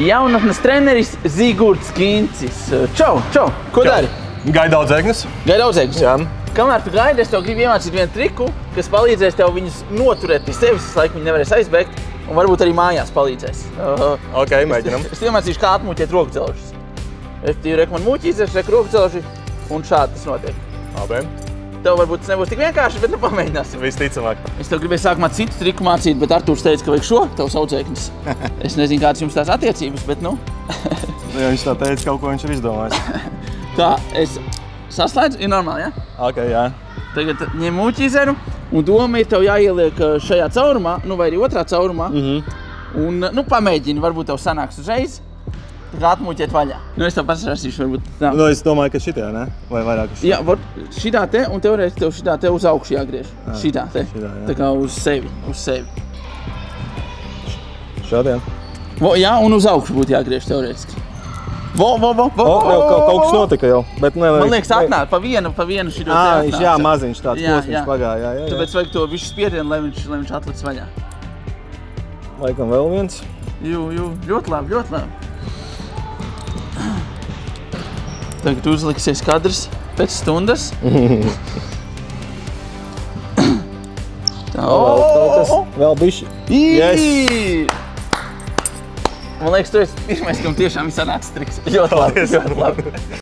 jaunatnes treneris Zigurds Kincis. Čau, ko dari? Gaidu audzēknes. Gaidu audzēknes? Jā. Kamēr tu gaidi, es tev gribu iemācīt vienu triku, kas palīdzēs tev viņus noturēt pie sevis, laiku viņi nevarēs aizbēgt, un varbūt arī mājās palīdzēs. Ok, mēģinam. Es iemācīšu, kā atmūķēt rokudzelžus. Efektīvi reku man muķīsies, reku rokudzelži, un šādi tas notiek. Labi. Tev varbūt tas nebūs tik vienkārši, bet nu pamēģināsim. Visticamāk. Es tev gribēju sākumā citu triku mācīt, bet Artūrs teica, ka vajag šo, tavs audzēknis. Es nezinu, kādas jums tās attiecības, bet nu. Ja viņš tā teica, kaut ko viņš ir izdomājis. Tā, es saslēdzu, ir normāli, ja? Ok, jā. Tagad ņem muķīzeru, un doma ir tev jāieliek šajā caurumā, nu vai arī otrā caurumā. Un, nu, pamēģini, varbūt tev sanāks uzreiz. Tā kā atmūķēt vaļā. Nu, es tev pasarasīšu, varbūt tā. Nu, es domāju, ka šitā, ne? Vai vairāk uz šitā? Jā, šitā te, un teorētiski tev šitā te uz augšu jāgriež. Šitā te. Tā kā uz sevi. Šādien? Jā, un uz augšu būtu jāgriež teorētiski. Kaut kas notika jau, bet nevajag. Man liekas, atnāk pa vienu šito te atnāc. Jā, maziņš tāds posms pagāja, jā. Tāpēc vajag to visu spiedienu, lai viņš atliks vaļā. Laikam vēl viens. Ļoti labi. Tagad uzliksies kadrs pēc stundas. Vēl bišķi. Yes! Man liekas, tu esi pirmais, kam tiešām ir sanācis triks. Ļoti labi.